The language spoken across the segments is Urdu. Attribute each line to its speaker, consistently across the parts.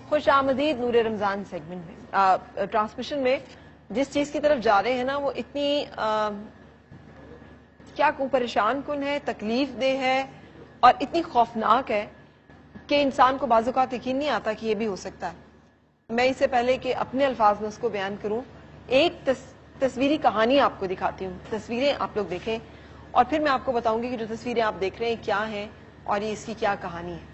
Speaker 1: خوش آمدید نور رمضان سیگمنٹ میں ٹرانسمیشن میں جس چیز کی طرف جا رہے ہیں نا وہ اتنی کیا پریشان کن ہے، تکلیف دہ ہے اور اتنی خوفناک ہے کہ انسان کو بعض اوقات یقین نہیں آتا کہ یہ بھی ہو سکتا ہے۔ میں اس سے پہلے کہ اپنے الفاظ میں اس کو بیان کروں ایک تصویری کہانی آپ کو دکھاتی ہوں، تصویریں آپ لوگ دیکھیں اور پھر میں آپ کو بتاؤں گی کہ جو تصویریں آپ دیکھ رہے ہیں کیا ہیں اور یہ اس کی کیا کہانی ہے۔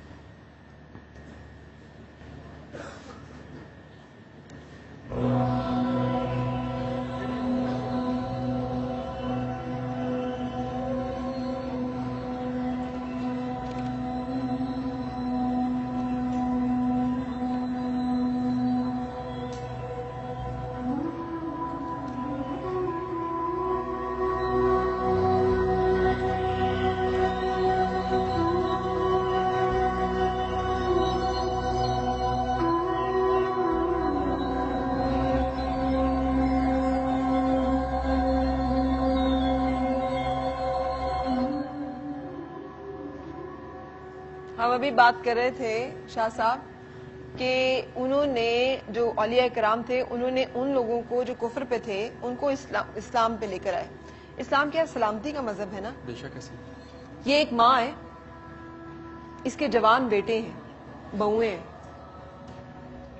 Speaker 1: ہم ابھی بات کر رہے تھے شاہ صاحب کہ انہوں نے جو اولیاء کرام تھے انہوں نے ان لوگوں کو جو کفر پہ تھے ان کو اسلام پہ لے کر آئے۔ اسلام کیا سلامتی کا مذہب ہے نا؟
Speaker 2: بے شک ایسے۔
Speaker 1: یہ ایک ماں ہے، اس کے جوان بیٹے ہیں، بہویں ہیں،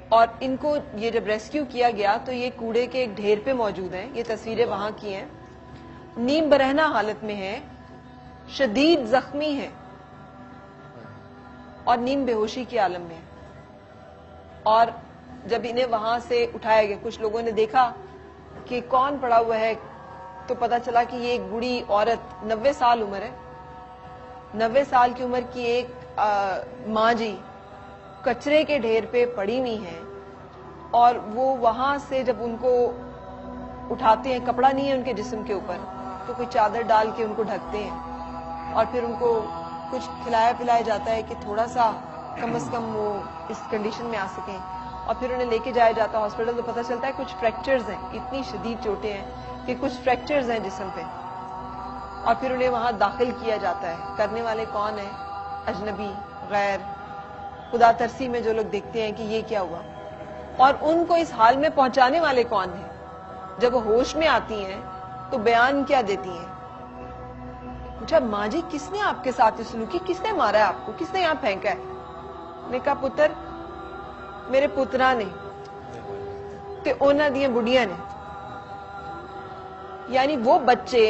Speaker 1: اور ان کو یہ جب ریسکیو کیا گیا تو یہ کوڑے کے ایک ڈھیر پہ موجود ہیں، یہ تصویریں وہاں کی ہیں، نیم برہنہ حالت میں ہیں، شدید زخمی ہیں اور نیم بے ہوشی کے عالم میں ہے۔ اور جب انہیں وہاں سے اٹھایا گیا کچھ لوگوں نے دیکھا کہ کون پڑا ہوا ہے تو پتا چلا کہ یہ ایک بوڑھی عورت 90 سال عمر ہے، 90 سال کی عمر کی ایک ماں جی کچرے کے ڈھیر پہ پڑی ہوئی ہیں اور وہ وہاں سے جب ان کو اٹھاتے ہیں کپڑا نہیں ہے ان کے جسم کے اوپر تو کوئی چادر ڈال کے ان کو ڈھکتے ہیں اور پھر ان کو کچھ کھلایا پلایا جاتا ہے کہ تھوڑا سا کم از کم وہ اس کنڈیشن میں آ سکیں اور پھر انہیں لے کے جایا جاتا ہے ہاسپٹل تو پتہ چلتا ہے کچھ فریکچرز ہیں، اتنی شدید چوٹیں ہیں کہ کچھ فریکچرز ہیں جسم پہ اور پھر انہیں وہاں داخل کیا جاتا ہے۔ کرنے والے کون ہیں؟ اجنبی، غیر، خدا ترسی میں جو لوگ دیکھتے ہیں کہ یہ کیا ہوا، اور ان کو اس حال میں پہنچانے والے کون ہیں؟ جب وہ ہوش میں آتی ہیں تو بیان کیا دیتی ہیں؟ پوچھا ماں جی کس نے آپ کے ساتھ سلوک کی، کس نے مارا ہے آپ کو، کس نے یہاں پھینکا ہے؟ نے کہا پتر میرے پترا نے تے اونا دیاں بڑھیاں نے، یعنی وہ بچے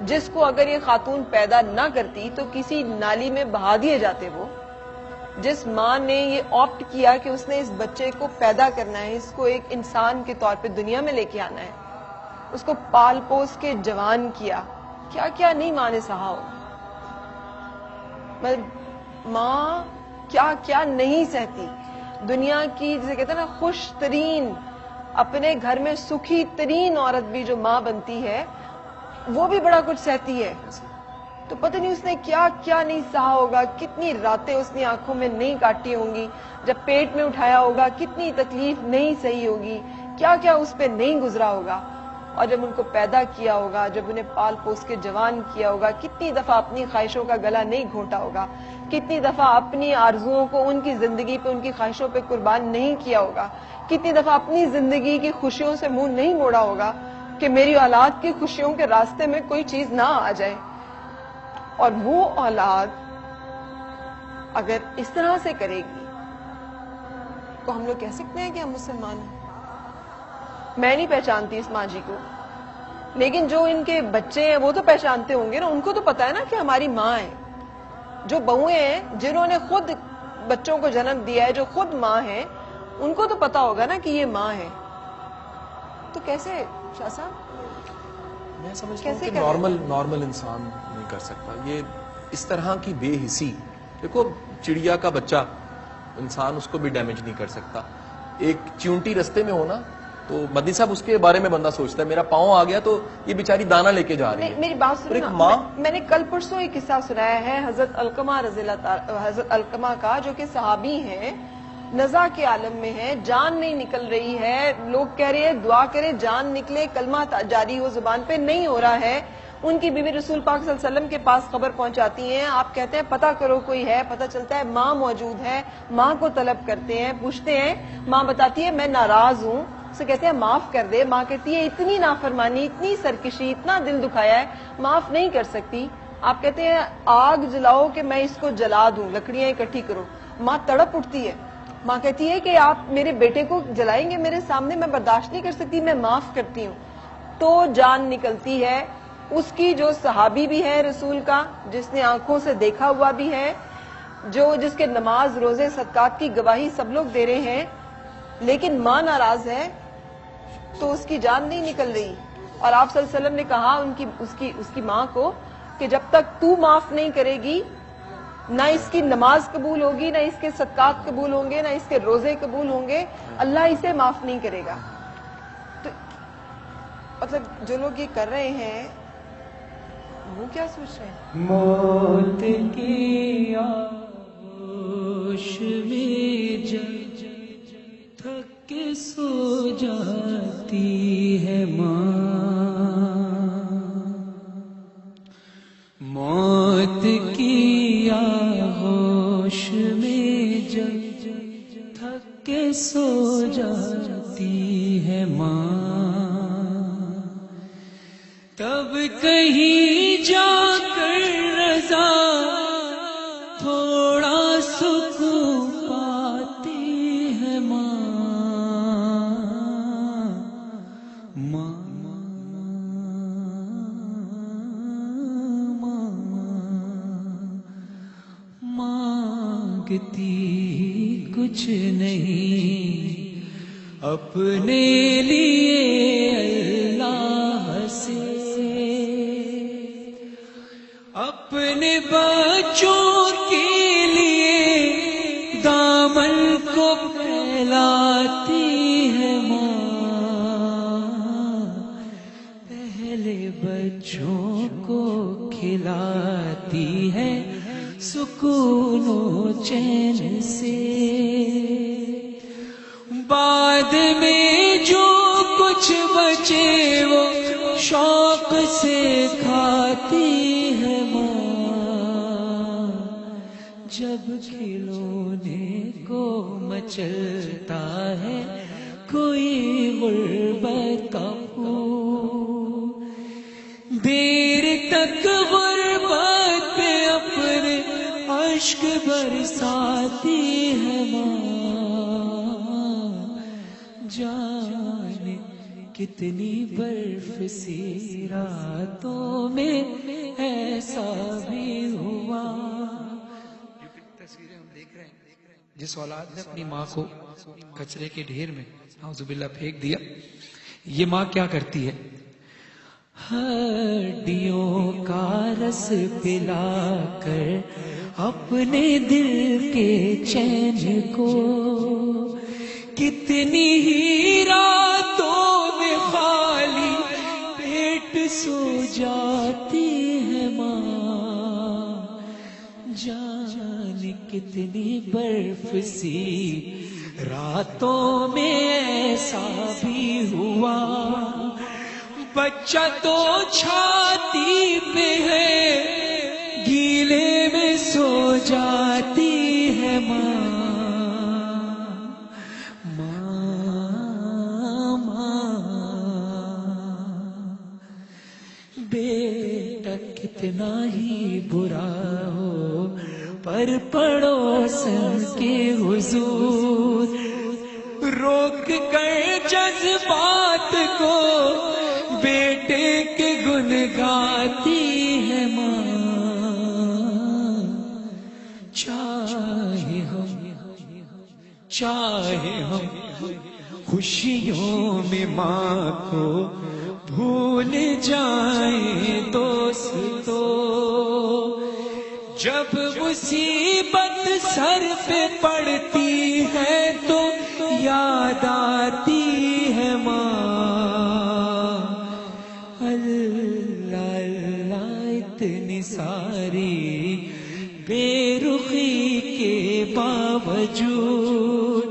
Speaker 1: جس کو اگر یہ خاتون پیدا نہ کرتی تو کسی نالی میں بہا دیے جاتے، وہ جس ماں نے یہ آپٹ کیا کہ اس نے اس بچے کو پیدا کرنا ہے، اس کو ایک انسان کے طور پہ دنیا میں لے کے آنا ہے، اس کو پال پوس کے جوان کیا، کیا کیا نہیں ماں نے سہا ہو، ماں کیا کیا نہیں سہتی۔ دنیا کی جسے کہتے ہیں نا خوش ترین، اپنے گھر میں سکھی ترین عورت بھی جو ماں بنتی ہے وہ بھی بڑا کچھ سہتی ہے، تو پتہ نہیں اس نے کیا کیا نہیں سہا ہوگا، کتنی راتیں اس نے آنکھوں میں نہیں کاٹی ہوں گی، جب پیٹ میں اٹھایا ہوگا کتنی تکلیف نہیں سہی ہوگی، کیا کیا اس پہ نہیں گزرا ہوگا، اور جب ان کو پیدا کیا ہوگا، جب انہیں پال پوس کے جوان کیا ہوگا، کتنی دفعہ اپنی خواہشوں کا گلا نہیں گھونٹا ہوگا، کتنی دفعہ اپنی آرزوؤں کو ان کی زندگی پہ ان کی خواہشوں پہ قربان نہیں کیا ہوگا، کتنی دفعہ اپنی زندگی کی خوشیوں سے منہ نہیں موڑا ہوگا کہ میری اولاد کی خوشیوں کے راستے میں کوئی چیز نہ آ جائے۔ اور وہ اولاد اگر اس طرح سے کرے گی تو ہم لوگ کہہ سکتے ہیں کہ ہم مسلمان ہیں؟ میں نہیں پہچانتی اس ماں جی کو، لیکن جو ان کے بچے ہیں وہ تو پہچانتے ہوں گے نا، ان کو تو پتا ہے نا کہ ہماری ماں ہے، جو بہویں ہیں جنہوں نے خود بچوں کو جنم دیا ہے، جو خود ماں ہیں، ان کو تو پتا ہوگا نا کہ یہ ماں ہے، تو کیسے شاہ صاحب
Speaker 2: میں سمجھتا ہوں کہ نارمل انسان نہیں کر سکتا یہ اس طرح کی بے حسی۔ دیکھو چڑیا کا بچہ انسان اس کو بھی ڈیمیج نہیں کر سکتا، ایک چیونٹی رستے میں ہونا تو مدنی صاحب اس کے بارے میں بندہ سوچتا ہے میرا پاؤں آ گیا تو یہ بیچاری دانا لے کے جا رہی ہے۔
Speaker 1: میری بات سنو، میں نے کل پرسوں ایک قصہ سنایا ہے حضرت علقمہ کا جو کہ صحابی ہیں، نزا کے عالم میں ہیں, جان نہیں نکل رہی ہے, لوگ کہہ رہے ہیں دعا کرے جان نکلے, کلمہ جاری ہو زبان پہ, نہیں ہو رہا ہے. ان کی بیوی رسول پاک صلی اللہ علیہ وسلم کے پاس خبر پہنچاتی ہیں, آپ کہتے ہیں پتہ کرو کوئی ہے, پتہ چلتا ہے ماں موجود ہے, ماں کو طلب کرتے ہیں, پوچھتے ہیں, ماں بتاتی ہے میں ناراض ہوں, اسے کہتے ہیں معاف کر دے, ماں کہتی ہے اتنی نافرمانی, اتنی سرکشی, اتنا دل دکھایا ہے, معاف نہیں کر سکتی. آپ کہتے ہیں آگ جلاؤ کہ میں اس کو جلا دوں, لکڑیاں اکٹھی کرو, ماں تڑپ اٹھتی ہے, ماں کہتی ہے کہ آپ میرے بیٹے کو جلائیں گے میرے سامنے, میں برداشت نہیں کر سکتی, میں معاف کرتی ہوں. تو جان نکلتی ہے. اس کی جو صحابی بھی ہے رسول کا, جس نے آنکھوں سے دیکھا ہوا بھی ہے, جس کے نماز روزے صدقات کی گواہی سب لوگ دے رہے ہیں, لیکن ماں ناراض ہے تو اس کی جان نہیں نکل رہی. اور آپ صلی اللہ علیہ وسلم نے کہا اس کی ماں کو کہ جب تک تو معاف نہیں کرے گی, نہ اس کی نماز قبول ہوگی, نہ اس کے صدقات قبول ہوں گے, نہ اس کے روزے قبول ہوں گے, اللہ اسے معاف نہیں کرے گا. تو مطلب جو لوگ یہ کر رہے ہیں وہ کیا سوچ رہے ہیں؟
Speaker 3: موت کی آغوش میں جب تھک کے سو جاتی ہے ماں, موت کی آغوش میں جب تھک کے سو جاتی ہے ماں, تب کہیں جا کر رضا تھوڑا سکون پاتی ہے ماں, مانگتی کچھ نہیں اپنے لیے اللہ سے, اپنے بچوں کے لیے دامن کو پھیلاتی ہے ماں, پہلے بچوں کو کھلاتی ہے سکون و چین سے, بعد میں جو کچھ بچے وہ شوق سے کھاتی ہے ماں, جب کھلونے کو مچلتا ہے کوئی غربت کا پھول, دیر تک غربت پہ اپنے اشک برساتی ہے ماں, جانے کتنی برف سی راتوں میں ایسا بھی ہوا. تصویریں ہم دیکھ رہے ہیں, جس اولاد نے اپنی ماں کو کچرے کے ڈھیر میں نعوذ باللہ پھینک دیا, یہ ماں کیا کرتی ہے, ہڈیوں کا رس پلا کر اپنے دل کے چین کو کتنی ہی راتوں میں خالی پیٹ سو جاتی ہے ماں, جان کتنی برف سی راتوں میں ایسا بھی ہوا, بچہ تو چھاتی پہ ہے گیلے میں سو جاتی ہے ماں, بیٹا کتنا ہی برا ہو پر پڑوسن کے حضور روک کر جذبات کو بیٹے کے گن گاتی ہے ماں, چاہے ہم خوشیوں میں ماں کو بھول جائیں دوستو, جب مصیبت سر پہ پڑتی ہے تو یاد آتی ہے ماں, اللہ اللہ اتنی ساری بے رخی کے باوجود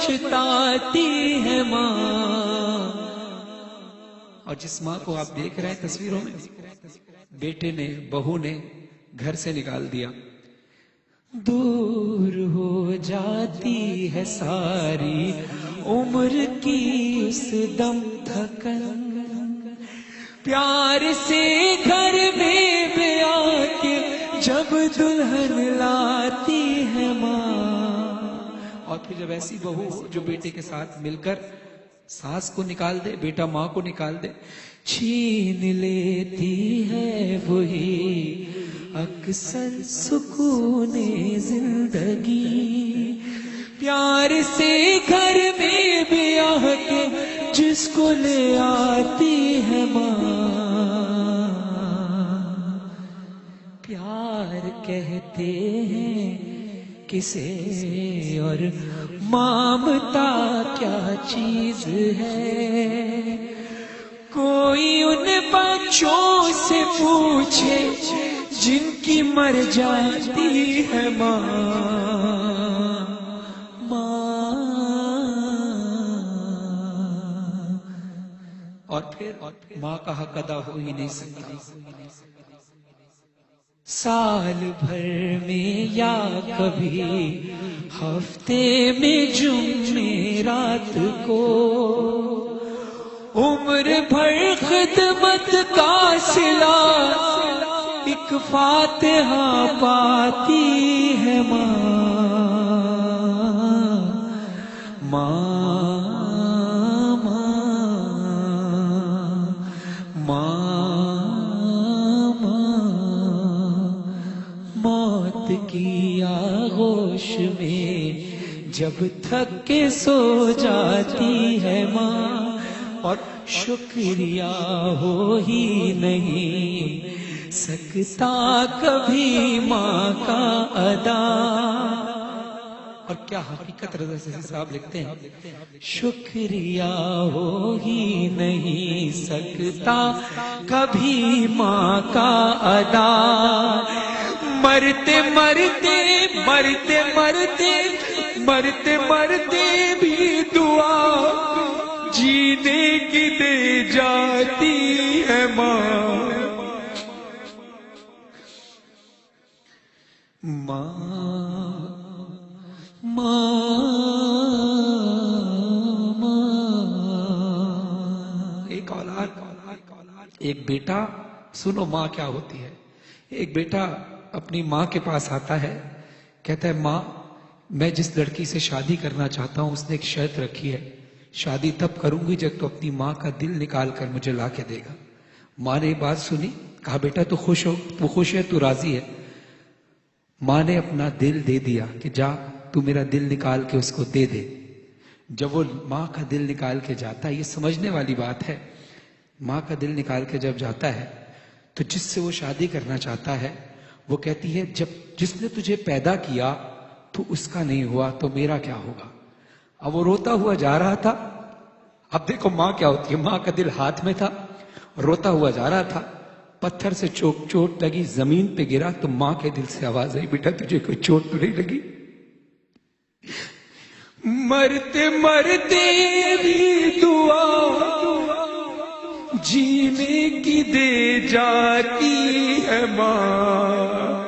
Speaker 3: پچھتاتی ہے ماں. اور جس ماں کو آپ دیکھ رہے ہیں تصویروں میں، بیٹے نے، بہو نے گھر سے نکال دیا، دور ہو جاتی ہے ساری عمر کی اس دم تھکن، پیار سے گھر میں بیاہ کے جب دلہن لاتی ہے ماں. اور پھر جب ایسی بہو ہو جو بیٹے کے ساتھ مل کر ساس کو نکال دے، بیٹا ماں کو نکال دے، چھین لیتی ہے وہی اکثر سکون زندگی. پیار سے گھر میں بیاہ کے جس کو لے آتی ہے ماں، پیار کہتے ہیں کسے اور مامتا کیا چیز ہے. کوئی ان بچوں سے پوچھے جن کی مر جاتی ہے ماں. اور پھر ماں کا حق ادا ہو ہی نہیں سکتا. سال بھر میں یا کبھی ہفتے میں جمعرات کو عمر بھر خدمت کا صلہ ایک فاتحہ پاتی ہے ماں. موت کی آغوش میں جب تھک کے سو جاتی ہے ماں، اور شکریہ ہو ہی نہیں سکتا کبھی ماں کا ادا. اور کیا حقیقت رضا سے صاحب لکھتے ہیں، شکریہ ہو ہی نہیں سکتا کبھی ماں کا ادا. مرتے مرتے مرتے مرتے مرتے مرتے بھی دعا جینے کی دے جاتی ہے ماں. ایک اولاد، ایک بیٹا، سنو ماں کیا ہوتی ہے. ایک بیٹا اپنی ماں کے پاس آتا ہے، کہتا ہے ماں میں جس لڑکی سے شادی کرنا چاہتا ہوں اس نے ایک شرط رکھی ہے، شادی تب کروں گی جب تو اپنی ماں کا دل نکال کر مجھے لا کے دے گا. ماں نے یہ بات سنی، کہا بیٹا تو خوش ہو، تو خوش ہے، تو راضی ہے. ماں نے اپنا دل دے دیا کہ جا تو میرا دل نکال کے اس کو دے دے. جب وہ ماں کا دل نکال کے جاتا ہے، یہ سمجھنے والی بات ہے، ماں کا دل نکال کے جب جاتا ہے تو جس سے وہ شادی کرنا چاہتا ہے وہ کہتی ہے جب جس نے تجھے پیدا کیا تو اس کا نہیں ہوا تو میرا کیا ہوگا. اب وہ روتا ہوا جا رہا تھا. اب دیکھو ماں کیا ہوتی ہے، ماں کا دل ہاتھ میں تھا، روتا ہوا جا رہا تھا، پتھر سے چوٹ لگی، زمین پہ گرا تو ماں کے دل سے آواز آئی بیٹا تجھے کوئی چوٹ تو نہیں لگی. مرتے مرتے بھی دعا جینے کی دے جاتی ہے ماں.